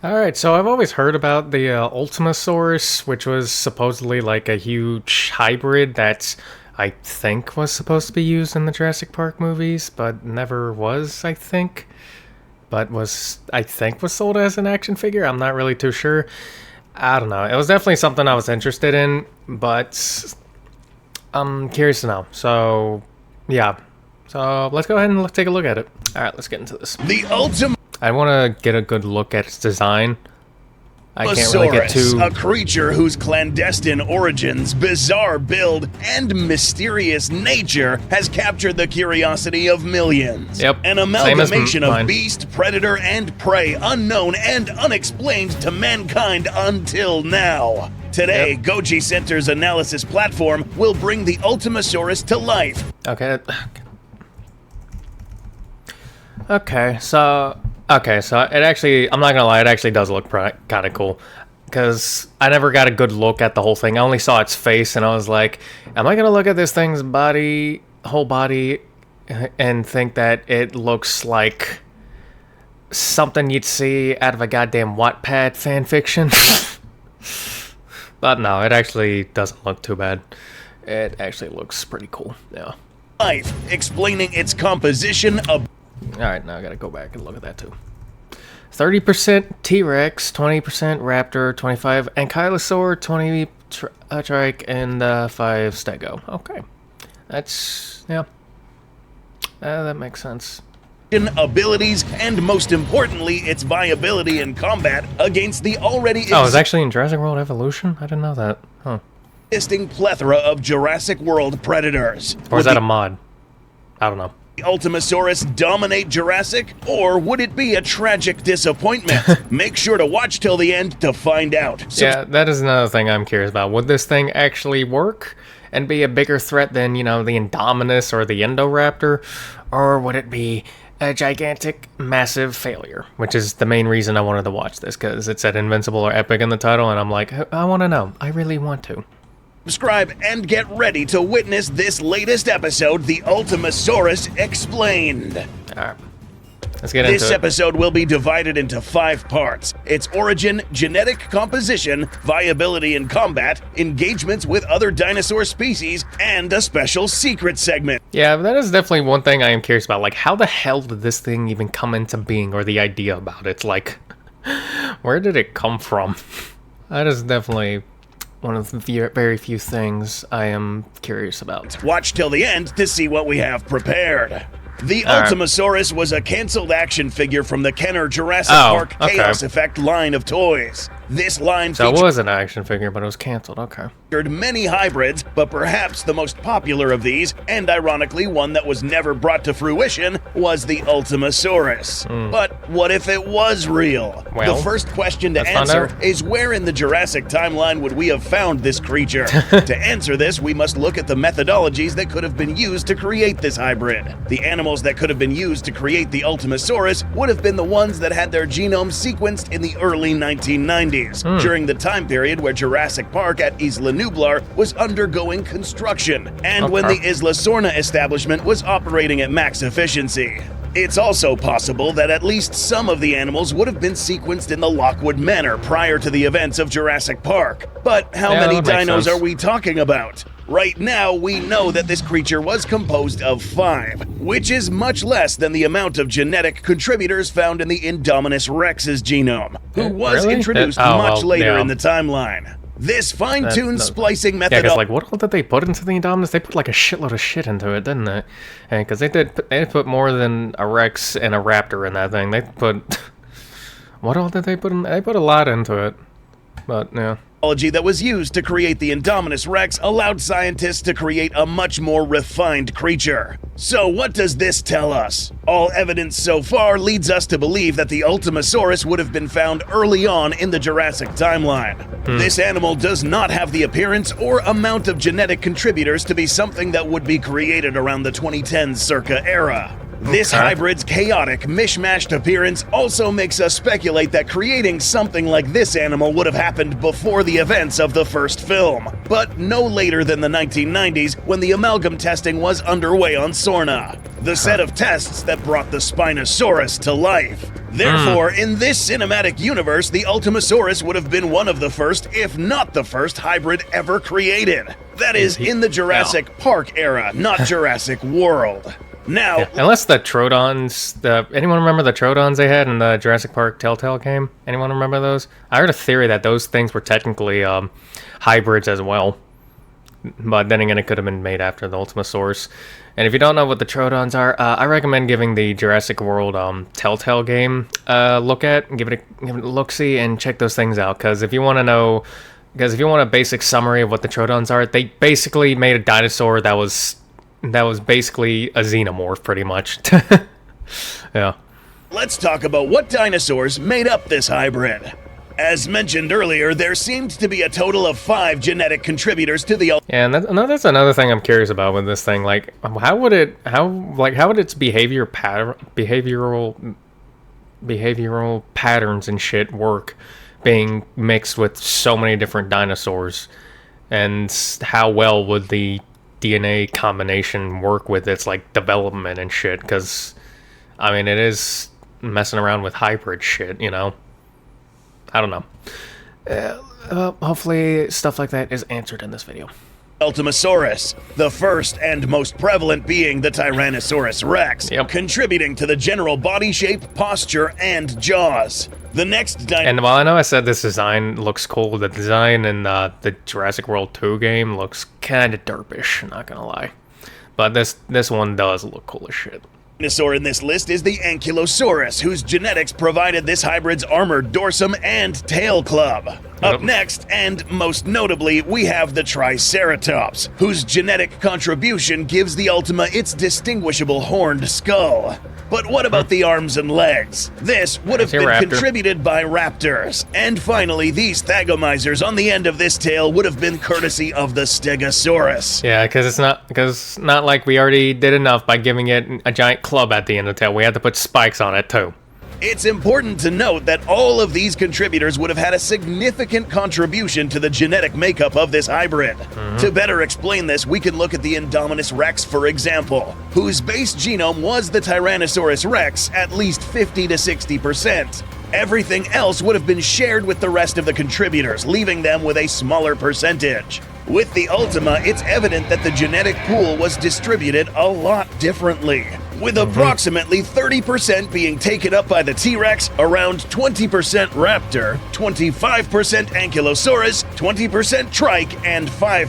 Alright, so I've always heard about the Ultimasaurus, which was supposedly like a huge hybrid that I think was supposed to be used in the Jurassic Park movies, but never was, I think. But I think, was sold as an action figure. I'm not really too sure. I don't know. It was definitely something I was interested in, but I'm curious to know. So, yeah. So, let's go ahead and take a look at it. Alright, let's get into this. The Ultimasaurus, I want to get a good look at its design. I can't really get too... a creature whose clandestine origins, bizarre build, and mysterious nature has captured the curiosity of millions. Yep, An amalgamation of beast, predator, and prey, unknown and unexplained to mankind until now. Today, Goji Center's analysis platform will bring the Ultimasaurus to life. Okay, so it actually, I'm not gonna lie, it actually does look kind of cool. Because I never got a good look at the whole thing. I only saw its face, and I was like, am I gonna look at this thing's whole body, and think that it looks like something you'd see out of a goddamn Wattpad fanfiction? But no, it actually doesn't look too bad. It actually looks pretty cool, yeah. Life, explaining its composition of... Alright, now I gotta go back and look at that too. 30% T-Rex, 20% Raptor, 25 Ankylosaur, 20 Trike, and 5 Stego. Okay. That's, yeah. That makes sense. Abilities, and most importantly, its viability in combat against the already Oh, it's actually in Jurassic World Evolution? I didn't know that. Huh. existing plethora of Jurassic World predators. Or is that a mod? I don't know. Ultimasaurus dominate Jurassic, or would it be a tragic disappointment? Make sure to watch till the end to find out. Yeah, that is another thing I'm curious about. Would this thing actually work and be a bigger threat than, you know, the Indominus or the Indoraptor? Or would it be a gigantic, massive failure? Which is the main reason I wanted to watch this, because it said Invincible or Epic in the title, and I'm like, I want to know. I really want to. Subscribe and get ready to witness this latest episode, The Ultimasaurus Explained. Alright, let's get into it. This episode will be divided into 5 parts. Its origin, genetic composition, viability in combat, engagements with other dinosaur species, and a special secret segment. Yeah, that is definitely one thing I am curious about. Like, how the hell did this thing even come into being, or the idea about it? Like, where did it come from? That is definitely one of the very few things I am curious about. Watch till the end to see what we have prepared. The Ultimasaurus was a canceled action figure from the Kenner Jurassic Park Chaos Effect line of toys. This line So it was an action figure, but it was canceled, okay. Featured many hybrids, but perhaps the most popular of these, and ironically one that was never brought to fruition, was the Ultimasaurus. But what if it was real? Well, the first question to answer is, where in the Jurassic timeline would we have found this creature? To answer this, we must look at the methodologies that could have been used to create this hybrid. The animals that could have been used to create the Ultimasaurus would have been the ones that had their genomes sequenced in the early 1990s. During the time period where Jurassic Park at Isla Nublar was undergoing construction, and when the Isla Sorna establishment was operating at max efficiency. It's also possible that at least some of the animals would have been sequenced in the Lockwood Manor prior to the events of Jurassic Park. But how many dinos are we talking about? Right now, we know that this creature was composed of 5, which is much less than the amount of genetic contributors found in the Indominus Rex's genome, who was introduced much later in the timeline. This fine-tuned splicing method. Yeah, because like, what all did they put into the Indominus? They put like a shitload of shit into it, didn't they? Because they put more than a Rex and a Raptor in that thing. They put what all did they put in? They put a lot into it, but yeah. Technology that was used to create the Indominus Rex allowed scientists to create a much more refined creature. So what does this tell us? All evidence so far leads us to believe that the Ultimasaurus would have been found early on in the Jurassic timeline. This animal does not have the appearance or amount of genetic contributors to be something that would be created around the 2010s circa era. This hybrid's chaotic, mishmashed appearance also makes us speculate that creating something like this animal would have happened before the events of the first film, but no later than the 1990s when the amalgam testing was underway on Sorna. the set of tests that brought the Spinosaurus to life. Therefore, in this cinematic universe, the Ultimasaurus would have been one of the first, if not the first, hybrid ever created. That is, in the Jurassic Park era, not Jurassic World. Now, unless the Troodons, anyone remember the Troodons they had in the Jurassic Park Telltale game? Anyone remember those? I heard a theory that those things were technically hybrids as well. But then again, it could have been made after the Ultimasaurus. And if you don't know what the Troodons are, I recommend giving the Jurassic World Telltale game a look at, and give it a look-see, and check those things out. Because if you want to know, if you want a basic summary of what the Troodons are, they basically made a dinosaur that was basically a xenomorph, pretty much. Yeah. Let's talk about what dinosaurs made up this hybrid. As mentioned earlier, there seemed to be a total of 5 genetic contributors to the... Yeah, and that's another thing I'm curious about with this thing. Like, how would its behavioral patterns and shit work, being mixed with so many different dinosaurs, and how well would the DNA combination work with its like development and shit? Because, I mean, it is messing around with hybrid shit, you know. I don't know. Hopefully stuff like that is answered in this video. Ultimasaurus, the first and most prevalent being the Tyrannosaurus Rex, contributing to the general body shape, posture, and jaws. The next and while I know I said this design looks cool, the design in the Jurassic World 2 game looks kind of derpish, not gonna lie. But this one does look cool as shit. Dinosaur in this list is the Ankylosaurus, whose genetics provided this hybrid's armored dorsum and tail club. Up next, and most notably, we have the Triceratops, whose genetic contribution gives the Ultima its distinguishable horned skull. But what about the arms and legs? This would have been contributed by raptors. And finally, these thagomizers on the end of this tail would have been courtesy of the Stegosaurus. Yeah, because it's not like we already did enough by giving it a giant club at the end of the tail. We had to put spikes on it too. It's important to note that all of these contributors would have had a significant contribution to the genetic makeup of this hybrid. To better explain this, we can look at the Indominus Rex, for example, whose base genome was the Tyrannosaurus Rex at least 50 to 60%. Everything else would have been shared with the rest of the contributors, leaving them with a smaller percentage. With the Ultima, it's evident that the genetic pool was distributed a lot differently, with approximately 30% being taken up by the T-Rex, around 20% Raptor, 25% Ankylosaurus, 20% Trike, and 5%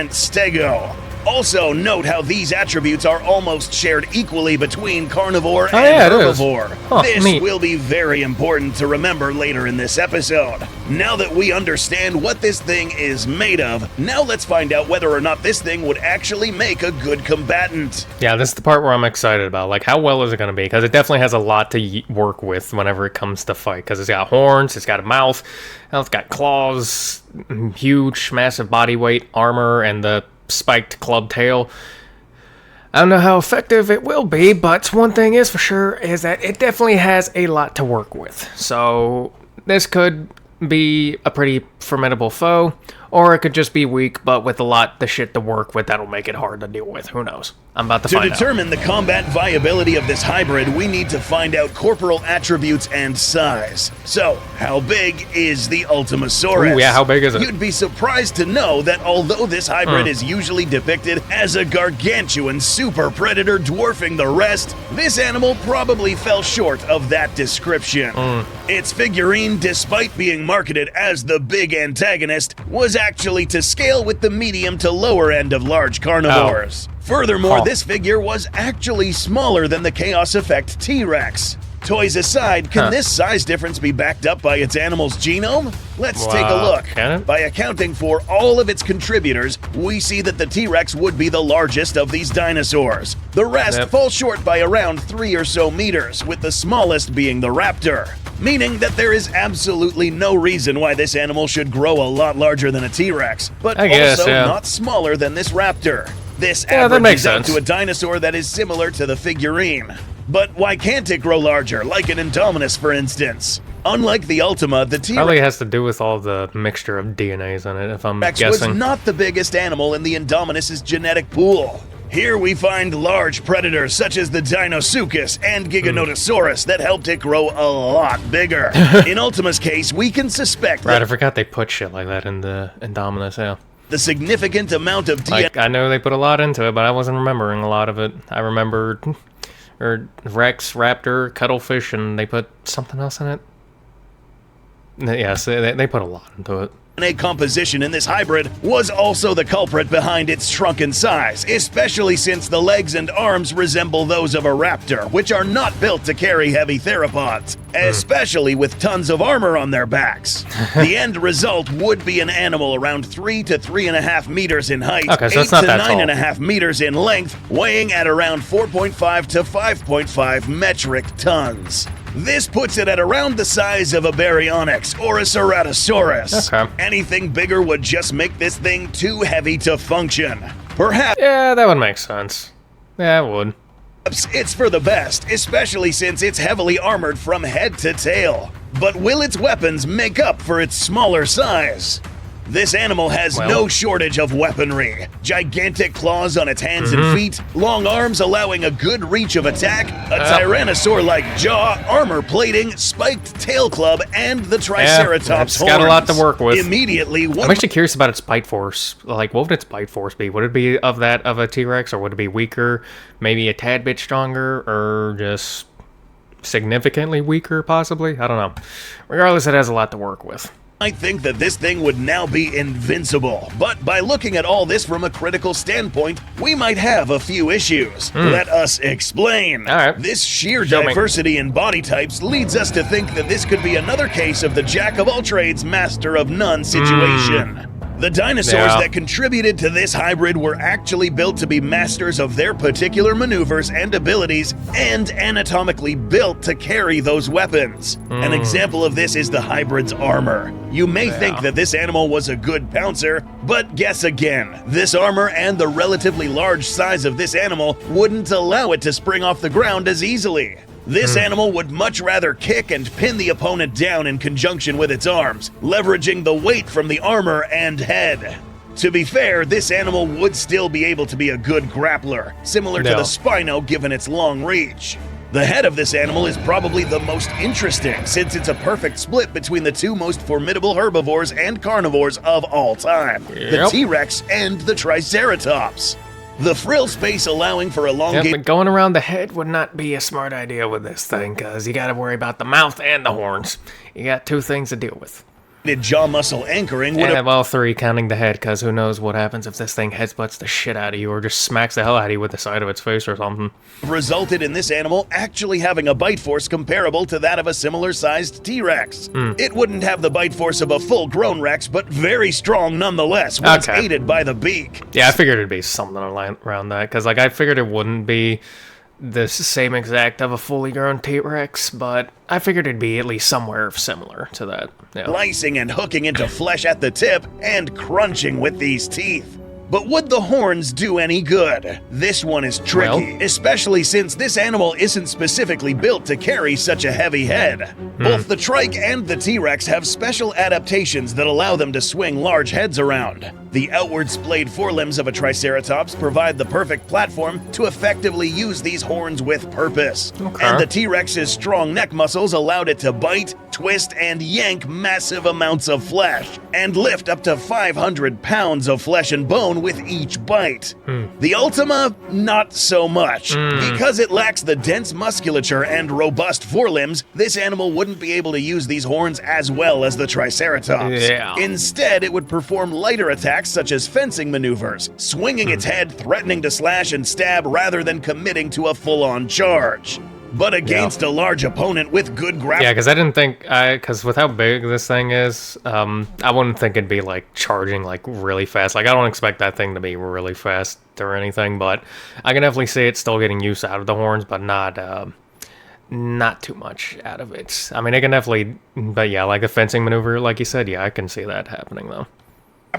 Stego. Also, note how these attributes are almost shared equally between carnivore and herbivore. This will be very important to remember later in this episode. Now that we understand what this thing is made of, now let's find out whether or not this thing would actually make a good combatant. Yeah, this is the part where I'm excited about. Like, how well is it going to be? Because it definitely has a lot to work with whenever it comes to fight. Because it's got horns, it's got a mouth, it's got claws, huge, massive body weight, armor, and the spiked club tail. I don't know how effective it will be, but one thing is for sure is that it definitely has a lot to work with. So this could be a pretty formidable foe, or it could just be weak, but with a lot of shit to work with that'll make it hard to deal with. Who knows? I'm about to find out. To determine the combat viability of this hybrid, we need to find out corporal attributes and size. So, how big is the Ultimasaurus? Ooh, yeah, how big is it? You'd be surprised to know that although this hybrid is usually depicted as a gargantuan super predator dwarfing the rest, this animal probably fell short of that description. Its figurine, despite being marketed as the big antagonist, was actually to scale with the medium to lower end of large carnivores. Furthermore, this figure was actually smaller than the Chaos Effect T-Rex. Toys aside, can this size difference be backed up by its animal's genome? Let's take a look. By accounting for all of its contributors, we see that the T-Rex would be the largest of these dinosaurs. The rest fall short by around 3 or so meters, with the smallest being the Raptor. Meaning that there is absolutely no reason why this animal should grow a lot larger than a T-Rex, but also not smaller than this Raptor. This averages out to a dinosaur that is similar to the figurine. But why can't it grow larger, like an Indominus, for instance? Unlike the Ultima, the T-Rex probably has to do with all the mixture of DNAs in it, if I'm guessing. Was not the biggest animal in the Indominus' genetic pool. Here we find large predators such as the Dinosuchus and Giganotosaurus that helped it grow a lot bigger. In Ultima's case, we can suspect Right, I forgot they put shit like that in the Indominus, yeah. the significant amount of DNA. Like, I know they put a lot into it, but I wasn't remembering a lot of it. I remembered Rex, Raptor, Cuttlefish, and they put something else in it. Yes, they put a lot into it. DNA composition in this hybrid was also the culprit behind its shrunken size, especially since the legs and arms resemble those of a raptor, which are not built to carry heavy theropods, especially with tons of armor on their backs. The end result would be an animal around 3 to 3.5 meters in height, Okay, so 8 it's not to that tall. 9.5 meters in length, weighing at around 4.5 to 5.5 metric tons. This puts it at around the size of a baryonyx or a ceratosaurus. Okay. Anything bigger would just make this thing too heavy to function. Perhaps Yeah, that would make sense. Yeah, it would. it's for the best, especially since it's heavily armored from head to tail. But will its weapons make up for its smaller size? This animal has no shortage of weaponry. Gigantic claws on its hands and feet, long arms allowing a good reach of attack, a tyrannosaur-like jaw, armor plating, spiked tail club, and the Triceratops it's got a lot to work with. Immediately, I'm actually curious about its bite force. Like, what would its bite force be? Would it be of that of a T-Rex, or would it be weaker, maybe a tad bit stronger, or just significantly weaker, possibly? I don't know. Regardless, it has a lot to work with. I think that this thing would now be invincible, but by looking at all this from a critical standpoint, we might have a few issues. Let us explain. All right. This sheer Show me. diversity in body types leads us to think that this could be another case of the jack of all trades, master of none situation. The dinosaurs Yeah. that contributed to this hybrid were actually built to be masters of their particular maneuvers and abilities, and anatomically built to carry those weapons. An example of this is the hybrid's armor. You may think that this animal was a good pouncer, but guess again. This armor and the relatively large size of this animal wouldn't allow it to spring off the ground as easily. This animal would much rather kick and pin the opponent down in conjunction with its arms, leveraging the weight from the armor and head. To be fair, this animal would still be able to be a good grappler, similar to the Spino given its long reach. The head of this animal is probably the most interesting, since it's a perfect split between the two most formidable herbivores and carnivores of all time, the T-Rex and the Triceratops. The frill space allowing for elongated But going around the head would not be a smart idea with this thing, because you gotta worry about the mouth and the horns. You got two things to deal with. jaw muscle anchoring would And have have all three, counting the head, because who knows what happens if this thing headbutts the shit out of you, or just smacks the hell out of you with the side of its face or something. resulted in this animal actually having a bite force comparable to that of a similar-sized T-Rex. It wouldn't have the bite force of a full-grown Rex, but very strong nonetheless, once aided by the beak. Yeah, I figured it'd be something around that, because like I figured it wouldn't be the same exact of a fully grown T-Rex, but I figured it'd be at least somewhere similar to that. Yeah. Slicing and hooking into flesh at the tip and crunching with these teeth. But would the horns do any good? This one is tricky, especially since this animal isn't specifically built to carry such a heavy head. Both the trike and the T-Rex have special adaptations that allow them to swing large heads around. The outward splayed forelimbs of a Triceratops provide the perfect platform to effectively use these horns with purpose. And the T-Rex's strong neck muscles allowed it to bite, twist, and yank massive amounts of flesh, and lift up to 500 pounds of flesh and bone with each bite. The Ultima, not so much. Because it lacks the dense musculature and robust forelimbs, this animal wouldn't be able to use these horns as well as the Triceratops. Instead, it would perform lighter attacks such as fencing maneuvers, swinging its head, threatening to slash and stab rather than committing to a full-on charge. But against a large opponent with good grapple. Yeah, because I didn't think, because with how big this thing is, I wouldn't think it'd be like charging like really fast. Like I don't expect that thing to be really fast or anything, but I can definitely see it still getting use out of the horns, but not too much out of it. I mean, it can definitely, but yeah, like a fencing maneuver, like you said, yeah, I can see that happening though.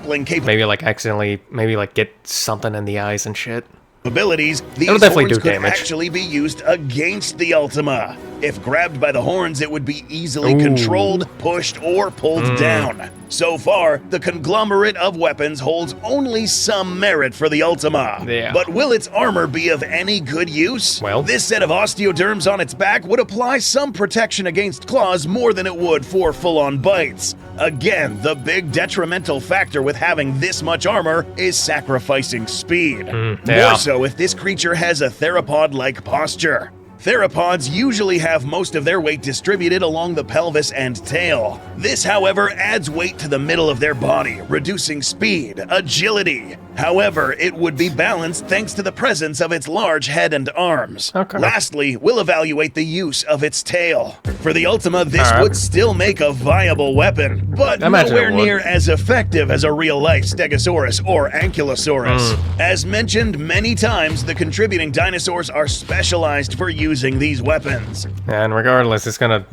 Maybe like accidentally, maybe like get something in the eyes and shit. Abilities, these It'll definitely horns do could damage. actually be used against the Ultima. If grabbed by the horns, it would be easily controlled, pushed, or pulled down. So far, the conglomerate of weapons holds only some merit for the Ultima. Yeah. But will its armor be of any good use? Well, this set of osteoderms on its back would apply some protection against claws more than it would for full-on bites. Again, the big detrimental factor with having this much armor is sacrificing speed. More so if this creature has a theropod-like posture. Theropods usually have most of their weight distributed along the pelvis and tail. This, however, adds weight to the middle of their body, reducing speed, agility. However, it would be balanced thanks to the presence of its large head and arms. Okay. Lastly, we'll evaluate the use of its tail. For the Ultima, this would still make a viable weapon, but nowhere near as effective as a real-life Stegosaurus or Ankylosaurus. As mentioned many times, the contributing dinosaurs are specialized for using these weapons. And regardless, it's gonna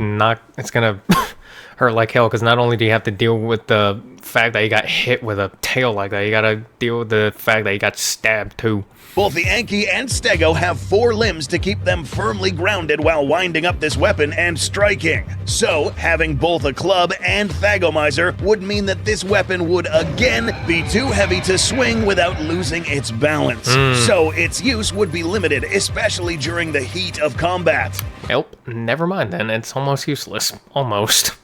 hurt like hell, because not only do you have to deal with the fact that you got hit with a tail like that, you gotta deal with the fact that you got stabbed too. Both the Anky and Stego have 4 limbs to keep them firmly grounded while winding up this weapon and striking. So, having both a club and Thagomizer would mean that this weapon would again be too heavy to swing without losing its balance. So, its use would be limited, especially during the heat of combat. Nope, never mind then, it's almost useless. Almost.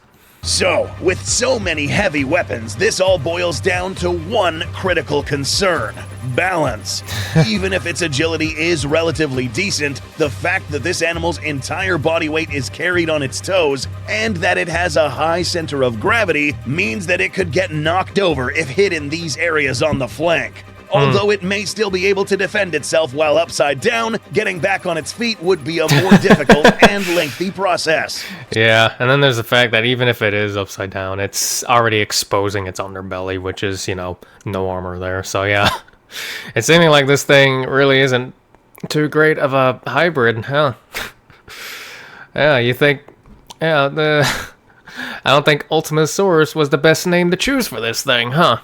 So, with so many heavy weapons, this all boils down to one critical concern: balance. Even if its agility is relatively decent, the fact that this animal's entire body weight is carried on its toes and that it has a high center of gravity means that it could get knocked over if hit in these areas on the flank. Although it may still be able to defend itself while upside down, getting back on its feet would be a more difficult and lengthy process. Yeah, and then there's the fact that even if it is upside down, it's already exposing its underbelly, which is, no armor there. So yeah, it's seeming like this thing really isn't too great of a hybrid, huh? Yeah, you think, I don't think Ultimasaurus was the best name to choose for this thing, huh?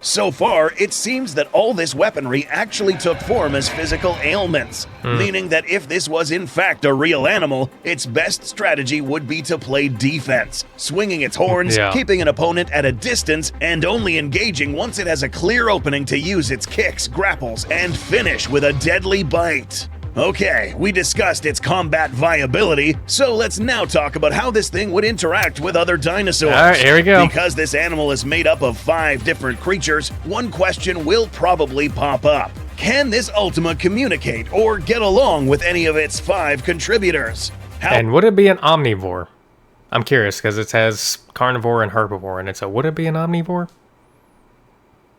So far, it seems that all this weaponry actually took form as physical ailments, meaning that if this was in fact a real animal, its best strategy would be to play defense, swinging its horns, keeping an opponent at a distance, and only engaging once it has a clear opening to use its kicks, grapples, and finish with a deadly bite. Okay, we discussed its combat viability, so let's now talk about how this thing would interact with other dinosaurs. Alright, here we go. Because this animal is made up of 5 different creatures, one question will probably pop up. Can this Ultima communicate or get along with any of its 5 contributors? And would it be an omnivore? I'm curious, because it has carnivore and herbivore in it, so would it be an omnivore?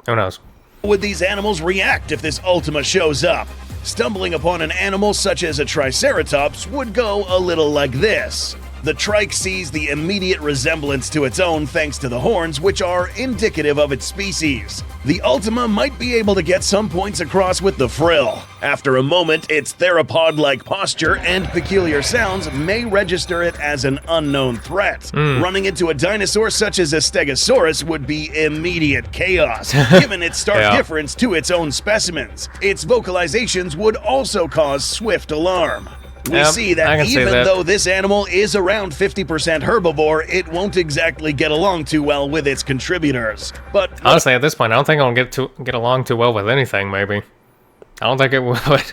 Who knows? How would these animals react if this Ultima shows up? Stumbling upon an animal such as a Triceratops would go a little like this. The trike sees the immediate resemblance to its own thanks to the horns, which are indicative of its species. The Ultima might be able to get some points across with the frill. After a moment, its theropod-like posture and peculiar sounds may register it as an unknown threat. Running into a dinosaur such as a Stegosaurus would be immediate chaos, given its stark difference to its own specimens. Its vocalizations would also cause swift alarm. We see that even though this animal is around 50% herbivore, it won't exactly get along too well with its contributors. But honestly, at this point, I don't think it'll get along too well with anything, maybe. I don't think it would.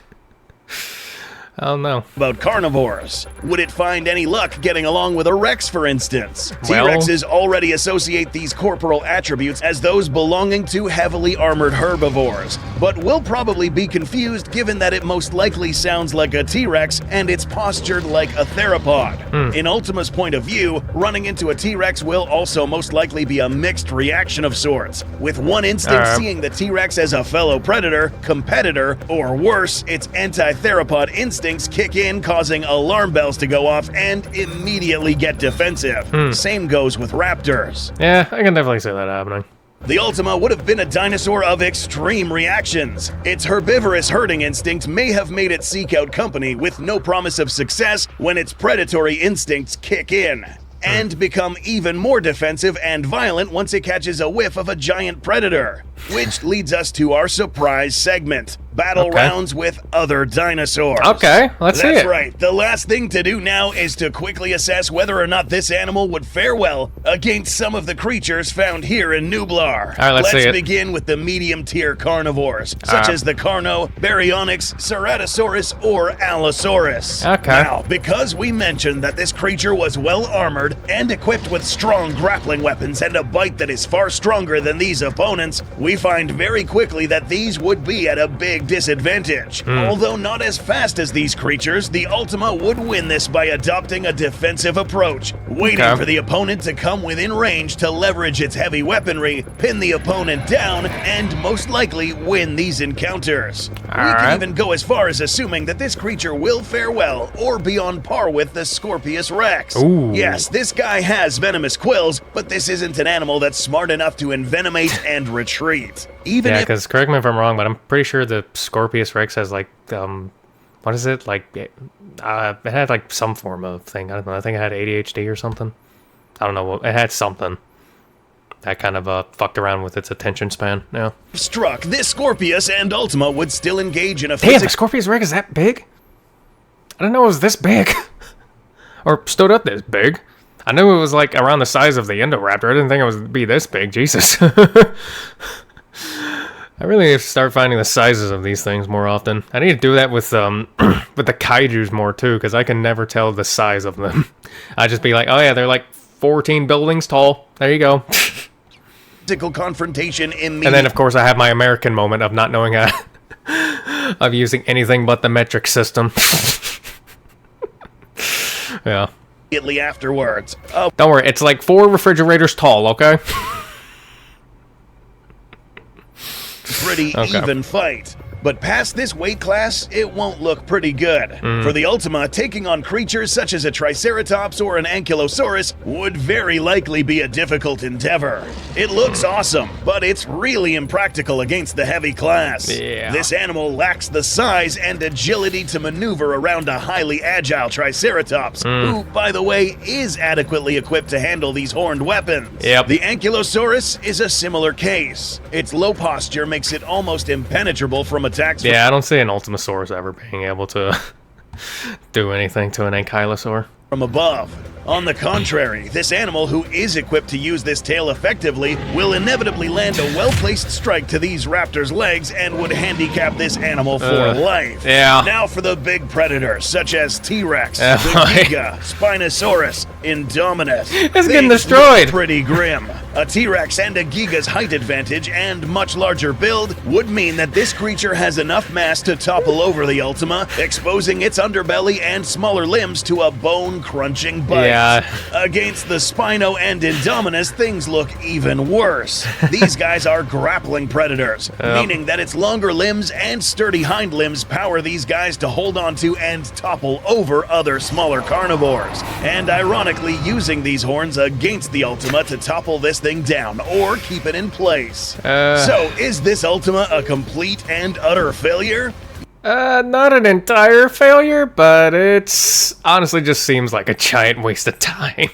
I don't know. About carnivores. Would it find any luck getting along with a Rex, for instance? T-Rexes already associate these corporal attributes as those belonging to heavily armored herbivores, but will probably be confused given that it most likely sounds like a T-Rex and it's postured like a theropod. In Ultima's point of view, running into a T-Rex will also most likely be a mixed reaction of sorts, with one instinct seeing the T-Rex as a fellow predator, competitor, or worse, its anti-theropod instincts kick in, causing alarm bells to go off and immediately get defensive. Same goes with raptors. Yeah, I can definitely see that happening. The Ultima would have been a dinosaur of extreme reactions. Its herbivorous herding instinct may have made it seek out company with no promise of success when its predatory instincts kick in, and become even more defensive and violent once it catches a whiff of a giant predator. Which leads us to our surprise segment, Battle Rounds with Other Dinosaurs. Okay, let's see it. That's right. The last thing to do now is to quickly assess whether or not this animal would fare well against some of the creatures found here in Nublar. All right, let's see it. Let's begin with the medium-tier carnivores, such as the Carno, Baryonyx, Ceratosaurus, or Allosaurus. Okay. Now, because we mentioned that this creature was well-armored and equipped with strong grappling weapons and a bite that is far stronger than these opponents, we find very quickly that these would be at a big disadvantage. Although not as fast as these creatures, the Ultima would win this by adopting a defensive approach, waiting for the opponent to come within range to leverage its heavy weaponry, pin the opponent down, and most likely win these encounters. We can even go as far as assuming that this creature will fare well or be on par with the Scorpius Rex. Ooh. Yes, this guy has venomous quills, but this isn't an animal that's smart enough to envenomate and retreat. Even Yeah, if because correct me if I'm wrong, but I'm pretty sure the Scorpius Rex has like, what is it? Like, it had like some form of thing. I don't know. I think it had ADHD or something. I don't know. It had something that kind of fucked around with its attention span. Yeah. struck, this Scorpius and Ultima would still engage in a Damn, the Scorpius Rex is that big? I didn't know it was this big. Or stood up this big. I knew it was like around the size of the Indoraptor. I didn't think it would be this big. Jesus. I really need to start finding the sizes of these things more often. I need to do that with with the kaijus more too, because I can never tell the size of them. I just be like, oh yeah, they're like 14 buildings tall. There you go. physical confrontation in And then of course I have my American moment of not knowing how of using anything but the metric system. Yeah. immediately afterwards. Don't worry, it's like 4 refrigerators tall, okay? Pretty even fight. But past this weight class, it won't look pretty good. For the Ultima, taking on creatures such as a Triceratops or an Ankylosaurus would very likely be a difficult endeavor. It looks awesome, but it's really impractical against the heavy class. Yeah. This animal lacks the size and agility to maneuver around a highly agile Triceratops, who, by the way, is adequately equipped to handle these horned weapons. Yep. The Ankylosaurus is a similar case. Its low posture makes it almost impenetrable from attacks. Yeah, I don't see an Ultimasaurus ever being able to do anything to an Ankylosaur. From above. On the contrary, this animal who is equipped to use this tail effectively will inevitably land a well-placed strike to these raptors' legs and would handicap this animal for life. Yeah. Now for the big predators, such as T-Rex, the Right. Giga, Spinosaurus, Indominus. It's getting Things destroyed. look pretty grim. A T-Rex and a Giga's height advantage and much larger build would mean that this creature has enough mass to topple over the Ultima, exposing its underbelly and smaller limbs to a bone-crunching bite. Yeah. Against the Spino and Indominus, things look even worse. These guys are grappling predators, meaning that its longer limbs and sturdy hind limbs power these guys to hold onto and topple over other smaller carnivores. And ironically, using these horns against the Ultima to topple this thing down or keep it in place. So, is this Ultima a complete and utter failure? Not an entire failure, but it's honestly just seems like a giant waste of time.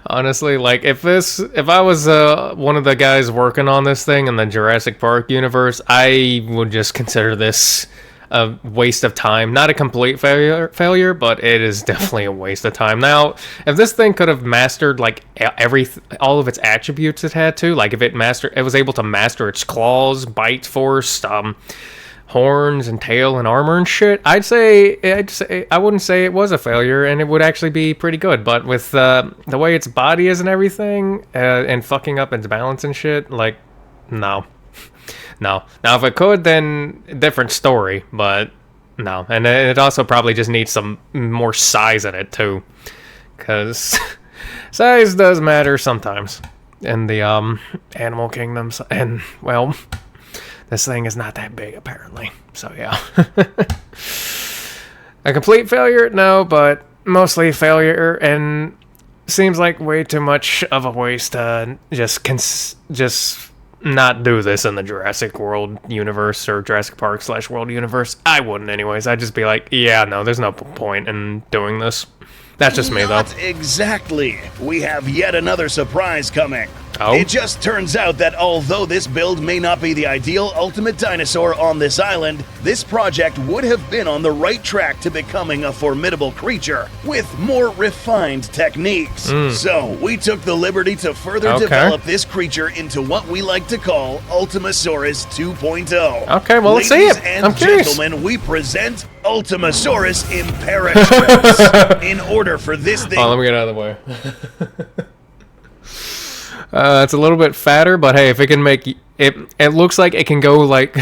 Honestly, like if I was one of the guys working on this thing in the Jurassic Park universe, I would just consider this a waste of time. Not a complete failure, but it is definitely a waste of time. Now, if this thing could have mastered like all of its attributes it had to, like if it was able to master its claws, bite force, horns and tail and armor and shit, I'd say I wouldn't say it was a failure, and it would actually be pretty good. But with the way its body is and everything, and fucking up its balance and shit, like, no. Now if it could, then different story, but no. And it also probably just needs some more size in it too, because size does matter sometimes in the animal kingdoms. And well, this thing is not that big, apparently. So, yeah. A complete failure? No, but mostly failure, and seems like way too much of a waste to just not do this in the Jurassic World universe, or Jurassic Park /World universe. I wouldn't anyways. I'd just be like, yeah, no, there's no point in doing this. That's just me, though. Not exactly. We have yet another surprise coming. Oh? It just turns out that although this build may not be the ideal ultimate dinosaur on this island, this project would have been on the right track to becoming a formidable creature with more refined techniques. So we took the liberty to further develop this creature into what we like to call Ultimasaurus 2.0. Okay, well, let's see it. I'm curious. Gentlemen, we present Ultimasaurus Imperatrix. In order for this thing... Oh, let me get out of the way. It's a little bit fatter, but hey, if it can make it looks like it can go like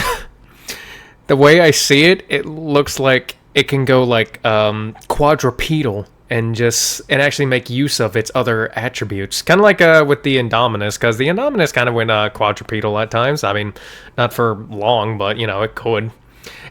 the way I see it, it looks like it can go like quadrupedal and actually make use of its other attributes, kind of like with the Indominus, because the Indominus kind of went quadrupedal at times. I mean, not for long, but you know it could.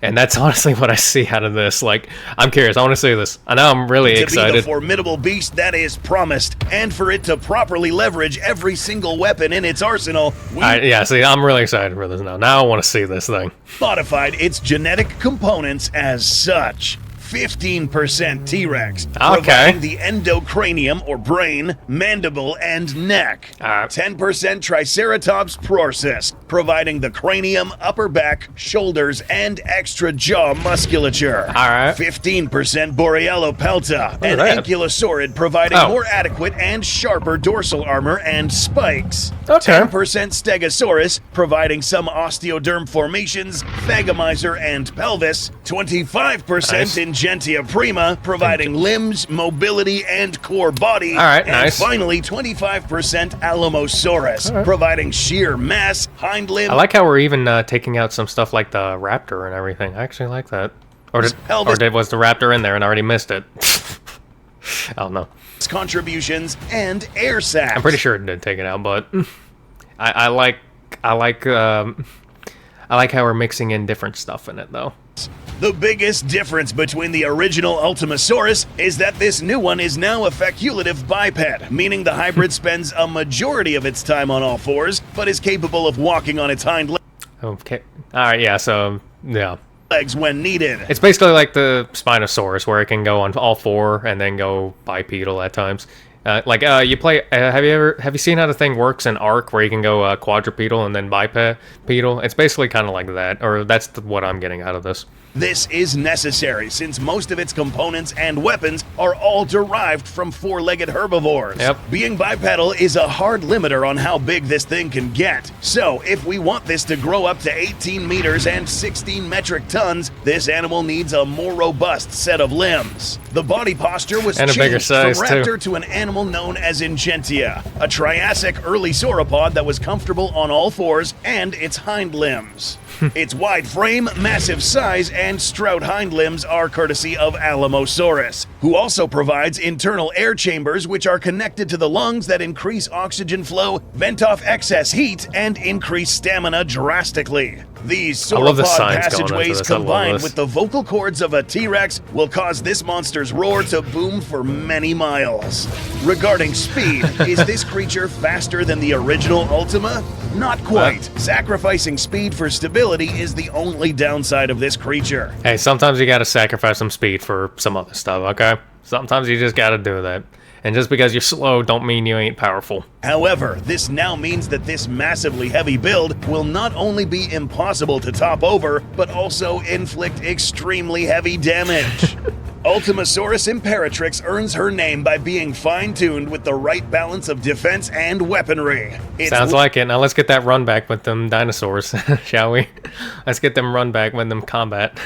And that's honestly what I see out of this. Like, I'm curious. I want to see this. I know I'm really excited. To be the formidable beast that is promised, and for it to properly leverage every single weapon in its arsenal, see, I'm really excited for this now. Now I want to see this thing. Modified its genetic components as such. 15% T-Rex, providing the endocranium or brain, mandible, and neck. 10% Triceratops prorsus, providing the cranium, upper back, shoulders, and extra jaw musculature. 15% Borealopelta, an ankylosaurid, providing more adequate and sharper dorsal armor and spikes. 10% Stegosaurus, providing some osteoderm formations, Thagomizer, and pelvis. 25% Ingentia prima, providing limbs, mobility, and core body. And finally, 25% Alamosaurus, providing sheer mass, hind limb. I like how we're even taking out some stuff like the raptor and everything. I actually like that. Was the raptor in there and I already missed it? I don't know. Contributions and air sacs. I'm pretty sure it did take it out, but I like how we're mixing in different stuff in it, though. The biggest difference between the original Ultimasaurus is that this new one is now a facultative biped, meaning the hybrid spends a majority of its time on all fours, but is capable of walking on its hind legs. Okay. Alright, yeah, so, yeah. Legs when needed. It's basically like the Spinosaurus, where it can go on all four and then go bipedal at times. You play. Have you seen how the thing works in Ark, where you can go quadrupedal and then bipedal? It's basically kind of like that, or that's what I'm getting out of this. This is necessary since most of its components and weapons are all derived from four-legged herbivores. Being bipedal is a hard limiter on how big this thing can get. So, if we want this to grow up to 18 meters and 16 metric tons, this animal needs a more robust set of limbs. The body posture was changed from raptor to an animal known as Ingentia, a Triassic early sauropod that was comfortable on all fours and its hind limbs. Its wide frame, massive size, and stroud hind limbs are courtesy of Alamosaurus, who also provides internal air chambers which are connected to the lungs that increase oxygen flow, vent off excess heat, and increase stamina drastically. These sauropod passageways combined with the vocal cords of a T-Rex will cause this monster's roar to boom for many miles. Regarding speed, is this creature faster than the original Ultima? Not quite. Sacrificing speed for stability is the only downside of this creature. Hey, sometimes you gotta sacrifice some speed for some other stuff, okay? Sometimes you just gotta do that. And just because you're slow don't mean you ain't powerful. However, this now means that this massively heavy build will not only be impossible to top over, but also inflict extremely heavy damage. Ultimasaurus Imperatrix earns her name by being fine-tuned with the right balance of defense and weaponry. Sounds like it. Now let's get that run back with them dinosaurs, shall we? Let's get them run back with them combat.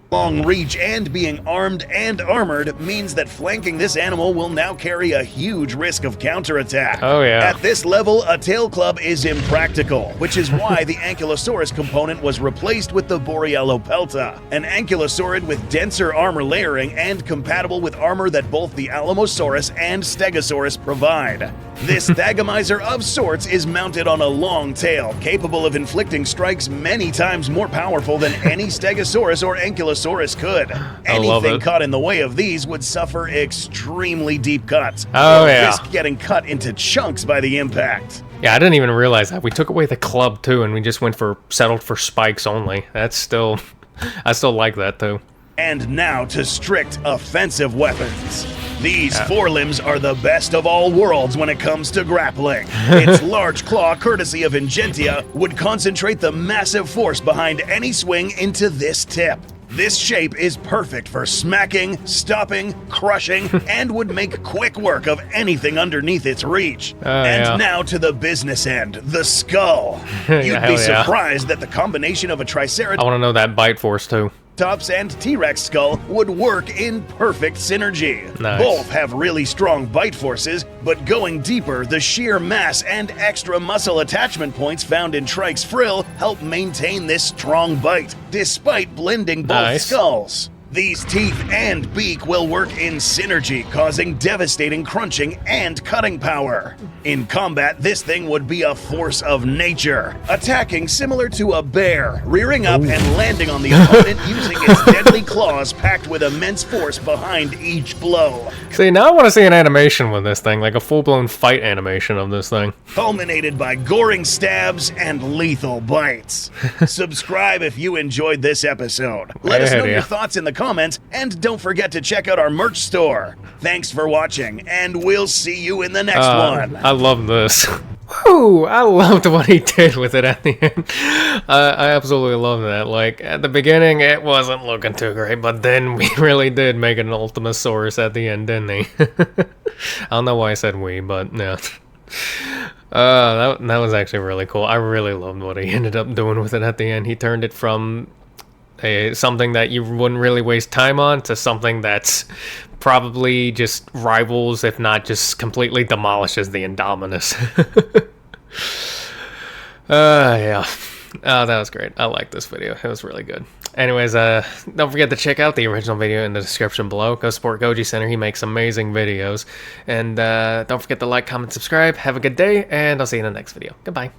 Long reach and being armed and armored means that flanking this animal will now carry a huge risk of counterattack. Oh yeah. At this level, a tail club is impractical, which is why the Ankylosaurus component was replaced with the Borealopelta, an ankylosaurid with denser armor layering and compatible with armor that both the Alamosaurus and Stegosaurus provide. This Thagomizer of sorts is mounted on a long tail, capable of inflicting strikes many times more powerful than any Stegosaurus or Ankylosaurus could. Anything caught in the way of these would suffer extremely deep cuts. Oh yeah. Risk getting cut into chunks by the impact. Yeah, I didn't even realize that. We took away the club too, and we just settled for spikes only. That's still, I still like that too. And now to strict offensive weapons. These forelimbs are the best of all worlds when it comes to grappling. Its large claw, courtesy of Ingentia, would concentrate the massive force behind any swing into this tip. This shape is perfect for smacking, stopping, crushing, and would make quick work of anything underneath its reach. Now to the business end, the skull. You'd be surprised that the combination of a Triceratops I want to know that bite force too. and T-Rex skull would work in perfect synergy. Nice. Both have really strong bite forces, but going deeper, the sheer mass and extra muscle attachment points found in Trike's frill help maintain this strong bite, despite blending both skulls. These teeth and beak will work in synergy, causing devastating crunching and cutting power. In combat, this thing would be a force of nature, attacking similar to a bear, rearing up and landing on the opponent using its deadly claws packed with immense force behind each blow. See, now I want to see an animation with this thing, like a full-blown fight animation of this thing. Culminated by goring stabs and lethal bites. Subscribe if you enjoyed this episode. Let us know your thoughts in the comments, and don't forget to check out our merch store. Thanks for watching, and we'll see you in the next one. I love this. Woo! I loved what he did with it at the end. I absolutely love that. Like, at the beginning, it wasn't looking too great, but then we really did make an Ultimasaurus at the end, didn't he? I don't know why I said we, but yeah. That was actually really cool. I really loved what he ended up doing with it at the end. He turned it from something that you wouldn't really waste time on to something that's probably just rivals, if not just completely demolishes the Indominus. Yeah. Oh, that was great. I like this video. It was really good. Anyways, don't forget to check out the original video in the description below. Go support Goji Center. He makes amazing videos. And don't forget to like, comment, subscribe. Have a good day, and I'll see you in the next video. Goodbye.